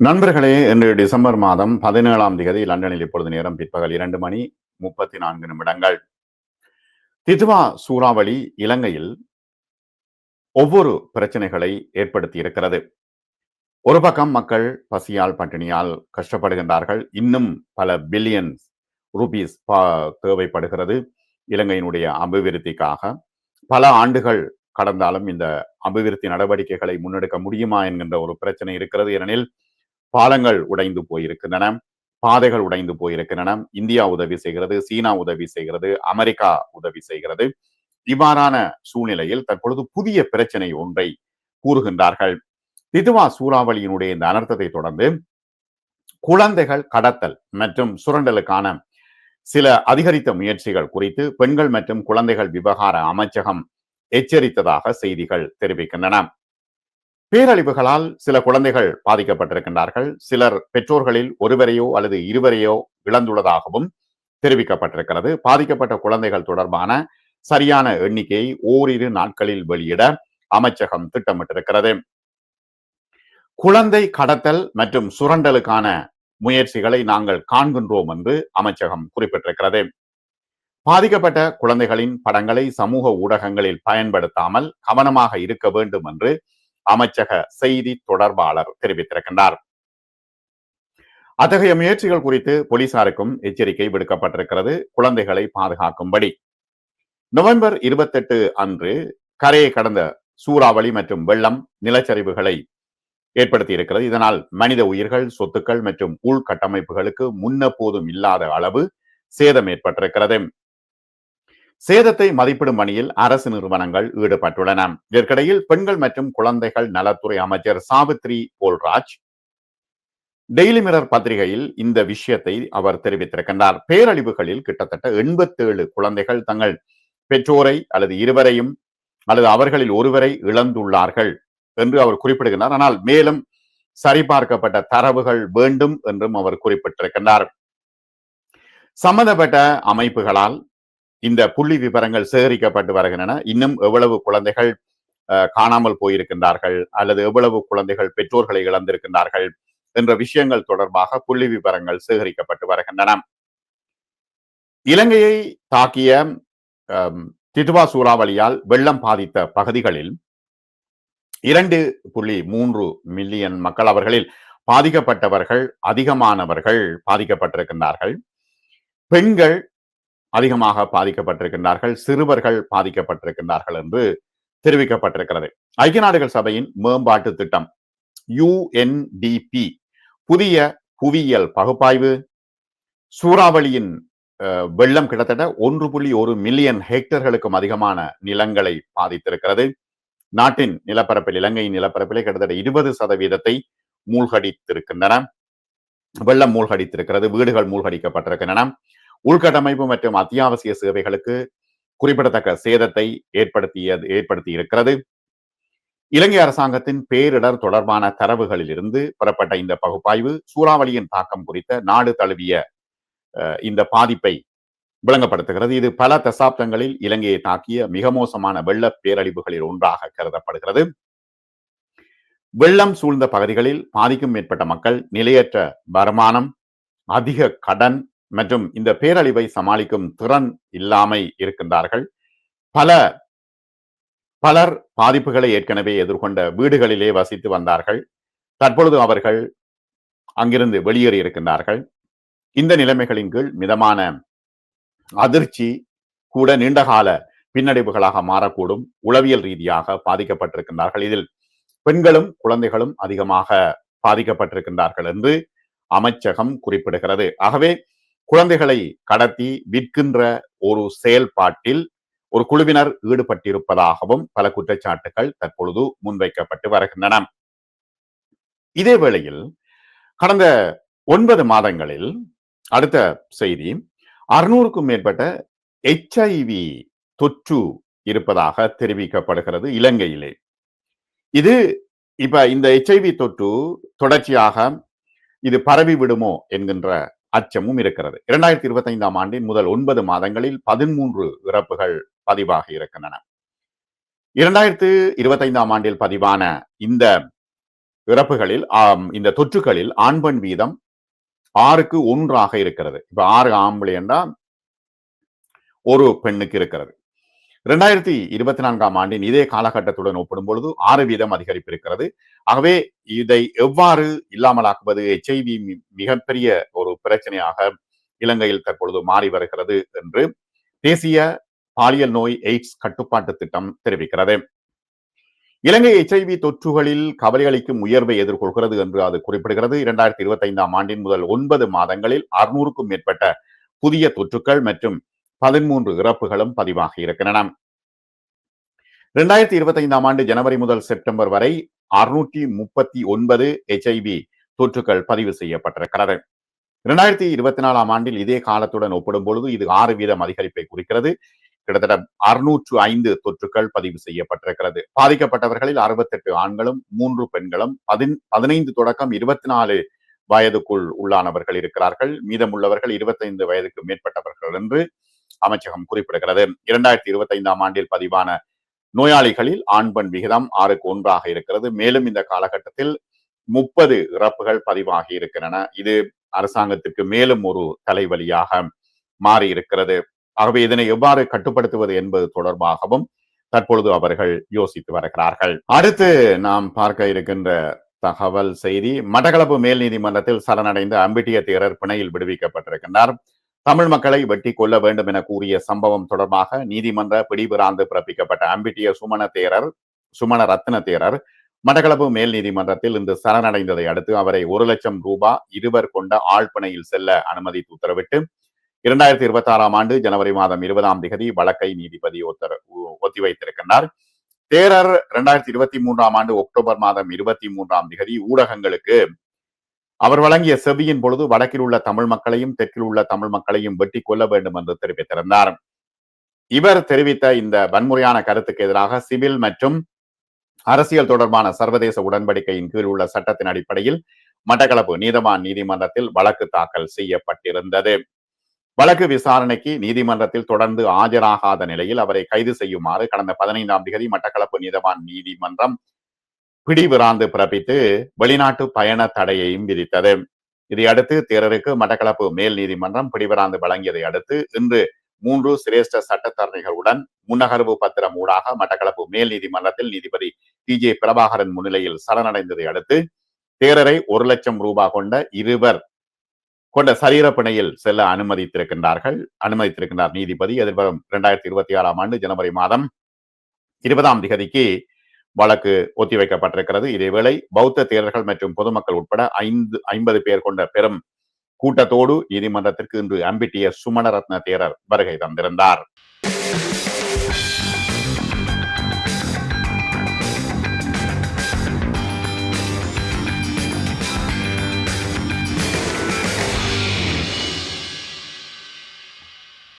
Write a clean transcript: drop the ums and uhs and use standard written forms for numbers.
நண்பர்களே, இன்று டிசம்பர் மாதம் 17ஆம் தேதி லண்டனில் இப்பொழுது நேரம் பிற்பகல் 2:34. தித்வா சூறாவளி இலங்கையில் ஒவ்வொரு பிரச்சனைகளை ஏற்படுத்தி இருக்கிறது. ஒரு பக்கம் மக்கள் பசியால் பட்டினியால் கஷ்டப்படுகின்றார்கள். இன்னும் பல பில்லியன் ரூபீஸ் தேவைப்படுகிறது இலங்கையினுடைய அபிவிருத்திக்காக. பல ஆண்டுகள் கடந்தாலும் இந்த அபிவிருத்தி நடவடிக்கைகளை முன்னெடுக்க முடியுமா என்கின்ற ஒரு பிரச்சனை இருக்கிறது. ஏனெனில் பாலங்கள் உடைந்து போயிருக்கின்றன, பாதைகள் உடைந்து போயிருக்கின்றன. இந்தியா உதவி செய்கிறது, சீனா உதவி செய்கிறது, அமெரிக்கா உதவி செய்கிறது. இவ்வாறான சூழ்நிலையில் தற்பொழுது புதிய பிரச்சனை ஒன்றை கூறுகின்றார்கள். திதுவா சூறாவளியினுடைய இந்த அனர்த்தத்தை தொடர்ந்து குழந்தைகள் கடத்தல் மற்றும் சுரண்டலுக்கான சில அதிகரித்த முயற்சிகள் குறித்து பெண்கள் மற்றும் குழந்தைகள் விவகார அமைச்சகம் எச்சரித்ததாக செய்திகள் தெரிவிக்கின்றன. பேரழிவுகளால் சில குழந்தைகள் பாதிக்கப்பட்டிருக்கின்றார்கள். சிலர் பெற்றோர்களில் ஒருவரையோ அல்லது இருவரையோ இழந்துள்ளதாகவும் தெரிவிக்கப்பட்டிருக்கிறது. பாதிக்கப்பட்ட குழந்தைகள் தொடர்பான சரியான எண்ணிக்கையை ஓரிரு நாட்களில் வெளியிட அமைச்சகம் திட்டமிட்டிருக்கிறது. குழந்தை கடத்தல் மற்றும் சுரண்டலுக்கான முயற்சிகளை நாங்கள் காண்கின்றோம் என்று அமைச்சகம் குறிப்பிட்டிருக்கிறது. பாதிக்கப்பட்ட குழந்தைகளின் படங்களை சமூக ஊடகங்களில் பயன்படுத்தாமல் கவனமாக இருக்க வேண்டும் என்று அமைச்சக செய்தி தொடர்பாளர் தெரிவித்திருக்கின்றார். அத்தகைய முயற்சிகள் குறித்து போலீசாருக்கும் எச்சரிக்கை விடுக்கப்பட்டிருக்கிறது. குழந்தைகளை பாதுகாக்கும்படி நவம்பர் 28 அன்று கரையை கடந்த சூறாவளி மற்றும் வெள்ளம் நிலச்சரிவுகளை ஏற்படுத்தி இருக்கிறது. இதனால் மனித உயிர்கள், சொத்துக்கள் மற்றும் உள்கட்டமைப்புகளுக்கு முன்னெப்போதும் இல்லாத அளவு சேதம் ஏற்பட்டிருக்கிறது. சேதத்தை மதிப்பிடும் பணியில் அரசு நிறுவனங்கள் ஈடுபட்டுள்ளன. இதற்கிடையில் பெண்கள் மற்றும் குழந்தைகள் நலத்துறை அமைச்சர் சாவித்ரி போல்ராஜ் டெய்லி மிரர் பத்திரிகையில் இந்த விஷயத்தை அவர் தெரிவித்திருக்கின்றார். பேரழிவுகளில் கிட்டத்தட்ட 87 குழந்தைகள் தங்கள் பெற்றோரை அல்லது இருவரையும் அல்லது அவர்களில் ஒருவரை இழந்துள்ளார்கள் என்று அவர் குறிப்பிடுகின்றார். ஆனால் மேலும் சரிபார்க்கப்பட்ட தரவுகள் வேண்டும் என்றும் அவர் குறிப்பிட்டிருக்கின்றார். சம்பந்தப்பட்ட அமைப்புகளால் இந்த புள்ளி விவரங்கள் சேகரிக்கப்பட்டு வருகின்றன. இன்னும் எவ்வளவு குழந்தைகள் காணாமல் போயிருக்கின்றார்கள் அல்லது எவ்வளவு குழந்தைகள் பெற்றோர்களை இழந்திருக்கின்றார்கள் என்ற விஷயங்கள் தொடர்பாக புள்ளி விவரங்கள் சேகரிக்கப்பட்டு வருகின்றன. இலங்கையை தாக்கிய திதுவா சூறாவளியால் வெள்ளம் பாதித்த பகுதிகளில் 2.3 மில்லியன் மக்கள், அவர்களில் பாதிக்கப்பட்டவர்கள் அதிகமானவர்கள் பாதிக்கப்பட்டிருக்கின்றார்கள். பெண்கள் அதிகமாக பாதிக்கப்பட்டிருக்கின்றார்கள், சிறுவர்கள் பாதிக்கப்பட்டிருக்கின்றார்கள் என்று தெரிவிக்கப்பட்டிருக்கிறது. ஐக்கிய நாடுகள் சபையின் மேம்பாட்டு திட்டம் UNDP புதிய புவியியல் பகுப்பாய்வு சூறாவளியின் வெள்ளம் கிட்டத்தட்ட 1.1 மில்லியன் ஹெக்டர்களுக்கும் அதிகமான நிலங்களை பாதித்திருக்கிறது. நாட்டின் நிலப்பரப்பில், இலங்கையின் நிலப்பரப்பிலே கிட்டத்தட்ட 20% மூழ்கடித்திருக்கின்றன. வெள்ளம் மூழ்கடித்திருக்கிறது, வீடுகள் மூழ்கடிக்கப்பட்டிருக்கின்றன. உள்கட்டமைப்பு மற்றும் அத்தியாவசிய சேவைகளுக்கு குறிப்பிடத்தக்க சேதத்தை ஏற்படுத்தி இருக்கிறது. இலங்கை அரசாங்கத்தின் பேரிடர் தொடர்பான தரவுகளில் இருந்து பெறப்பட்ட இந்த பகுப்பாய்வு சூறாவளியின் தாக்கம் குறித்த நாடு தழுவிய இந்த பாதிப்பை விளங்கப்படுத்துகிறது. இது பல தசாப்தங்களில் இலங்கையை தாக்கிய மிக மோசமான வெள்ள பேரழிவுகளில் ஒன்றாக கருதப்படுகிறது. வெள்ளம் சூழ்ந்த பகுதிகளில் பாதிக்கும் மேற்பட்ட மக்கள் நிலையற்ற வருமானம், அதிக கடன் மற்றும் இந்த பேரழிவை சமாளிக்கும் திறன் இல்லாமை இருக்கின்றார்கள். பலர் பாதிப்புகளை ஏற்கனவே எதிர்கொண்ட வீடுகளிலே வசித்து வந்தார்கள். தற்பொழுது அவர்கள் அங்கிருந்து வெளியேறி இருக்கின்றார்கள். இந்த நிலைமைகளின் கீழ் மிதமான அதிர்ச்சி கூட நீண்டகால பின்னடைவுகளாக மாறக்கூடும். உளவியல் ரீதியாக பாதிக்கப்பட்டிருக்கின்றார்கள். இதில் பெண்களும் குழந்தைகளும் அதிகமாக பாதிக்கப்பட்டிருக்கின்றார்கள் என்று அமைச்சகம் குறிப்பிடுகிறது. ஆகவே குழந்தைகளை கடத்தி விற்கின்ற ஒரு செயல்பாட்டில் ஒரு குழுவினர் ஈடுபட்டிருப்பதாகவும் பல குற்றச்சாட்டுகள் தற்பொழுது முன்வைக்கப்பட்டு வருகின்றன. இதே வேளையில் கடந்த 9 மாதங்களில் அடுத்த செய்தி 600க்கும் மேற்பட்ட HIV தொற்று இருப்பதாக தெரிவிக்கப்படுகிறது இலங்கையிலே. இது இப்ப இந்த HIV தொற்று தொடர்ச்சியாக இது பரவி விடுமோ என்கின்ற அச்சமும் இருக்கிறது. 2025ஆம் ஆண்டின் முதல் 9 மாதங்களில் 13 இறப்புகள் பதிவாகி இருக்கின்றன. 2025ஆம் ஆண்டில் பதிவான இந்த இறப்புகளில் இந்த தொற்றுகளில் ஆண் பெண் வீதம் 6க்கு 1 இருக்கிறது. இப்ப 6 ஆம்பளை என்றால் ஒரு பெண்ணுக்கு இருக்கிறது. 2024 ஆண்டின் இதே காலகட்டத்துடன் ஒப்பிடும் பொழுது 6% அதிகரிப்பு இருக்கிறது. ஆகவே இதை எவ்வாறு இல்லாமலாக்குவது? HIV மிகப்பெரிய ஒரு பிரச்சனையாக இலங்கையில் தற்பொழுது மாறி வருகிறது என்று தேசிய பாலியல் நோய் எய்ட்ஸ் கட்டுப்பாட்டு திட்டம் தெரிவிக்கிறது. இலங்கை HIV தொற்றுகளில் கவலையளிக்கும் உயர்வை எதிர்கொள்கிறது என்று அது குறிப்பிடுகிறது. 2025 ஆண்டின் முதல் 9 மாதங்களில் 600க்கும் மேற்பட்ட புதிய தொற்றுக்கள் மற்றும் 13 இறப்புகளும் பதிவாகி இருக்கின்றன. 2025 ஆண்டு ஜனவரி முதல் செப்டம்பர் வரை 639 HIV தொற்றுக்கள் பதிவு செய்யப்பட்டிருக்கிறது. 2024 ஆண்டில் இதே காலத்துடன் ஒப்பிடும் பொழுது இது 6% அதிகரிப்பை குறிக்கிறது. கிட்டத்தட்ட 605 தொற்றுக்கள் பதிவு செய்யப்பட்டிருக்கிறது. பாதிக்கப்பட்டவர்களில் 68 ஆண்களும் 3 பெண்களும் 15 தொடக்கம் 24 வயதுக்குள் உள்ளானவர்கள் இருக்கிறார்கள். மீதமுள்ளவர்கள் 25 வயதுக்கு மேற்பட்டவர்கள் என்று அமைச்சகம் குறிப்பிடுகிறது. 2025 ஆண்டில் பதிவான நோயாளிகளில் ஆண் பெண் விகிதம் 6க்கு 1 இருக்கிறது. மேலும் இந்த காலகட்டத்தில் 30 இறப்புகள் பதிவாகி இருக்கின்றன. இது அரசாங்கத்திற்கு மேலும் ஒரு தலைவலியாக மாறி இருக்கிறது. ஆகவே இதனை எவ்வாறு கட்டுப்படுத்துவது என்பது தொடர்பாகவும் தற்பொழுது அவர்கள் யோசித்து வருகிறார்கள். அடுத்து நாம் பார்க்க இருக்கின்ற தகவல் செய்தி, மட்டக்களப்பு மேல் நீதிமன்றத்தில் சரணடைந்த அம்பிட்டிய தேரர் பிணையில் விடுவிக்கப்பட்டிருக்கின்றார். தமிழ் மக்களை வெட்டி கொள்ள வேண்டும் என கூறிய சம்பவம் தொடர்பாக நீதிமன்ற பிடிபிராந்து பிறப்பிக்கப்பட்ட அம்பிட்டிய சுமண ரத்ன தேரர் மட்டக்களப்பு மேல் நீதிமன்றத்தில் இன்று சரணடைந்ததை அடுத்து அவரை 1 லட்சம் ரூபாய் இருவர் கொண்ட ஆழ்பிணையில் செல்ல அனுமதித்து உத்தரவிட்டு 2026 ஆண்டு ஜனவரி மாதம் 20ஆம் தேதி வழக்கை நீதிபதி ஒத்திவைத்திருக்கின்றார். தேரர் 2023 ஆண்டு அக்டோபர் மாதம் 23ஆம் தேதி ஊடகங்களுக்கு அவர் வழங்கிய செவியின் பொழுது வடக்கில் உள்ள தமிழ் மக்களையும் தெற்கில் உள்ள தமிழ் மக்களையும் வெட்டி கொள்ள வேண்டும் என்று தெரிவித்திருந்தார். இவர் தெரிவித்த இந்த வன்முறையான கருத்துக்கு எதிராக சிவில் மற்றும் அரசியல் தொடர்பான சர்வதேச உடன்படிக்கையின் கீழ் உள்ள சட்டத்தின் அடிப்படையில் மட்டக்களப்பு நீதவான் நீதிமன்றத்தில் வழக்கு தாக்கல் செய்யப்பட்டிருந்தது. வழக்கு விசாரணைக்கு நீதிமன்றத்தில் தொடர்ந்து ஆஜராகாத நிலையில் அவரை கைது செய்யுமாறு கடந்த 15ஆம் தேதி மட்டக்களப்பு நீதவான் நீதிமன்றம் பிடிபிராந்து பிறப்பித்து வெளிநாட்டு பயண தடையையும் விதித்தது. இதையடுத்து தேரருக்கு மட்டக்களப்பு மேல் நீதிமன்றம் பிடிபிராந்து வழங்கியதை அடுத்து இன்று 3 சிரேஷ்ட சட்டத்தரணிகளுடன் முன்னகர்வு பத்திரம் ஊடாக மட்டக்களப்பு மேல் நீதிமன்றத்தில் நீதிபதி TJ பிரபாகரன் முன்னிலையில் சரணடைந்ததை அடுத்து தேரரை 1 லட்சம் ரூபாய் கொண்ட இருவர் கொண்ட சரீர பிணையில் செல்ல அனுமதித்திருக்கின்றார் நீதிபதி. எதிர்வரும் 2026 ஆண்டு ஜனவரி மாதம் 20ஆம் தேதிக்கு வழக்கு ஒத்திவைக்கப்பட்டிருக்கிறது. இதேவேளை பௌத்த தேரர்கள் மற்றும் பொதுமக்கள் உட்பட 50 பேர் கொண்ட பெரும் கூட்டத்தோடு நீதிமன்றத்திற்கு இன்று அம்பிட்டிய சுமணரத்ன தேரர் வருகை தந்திருந்தார்.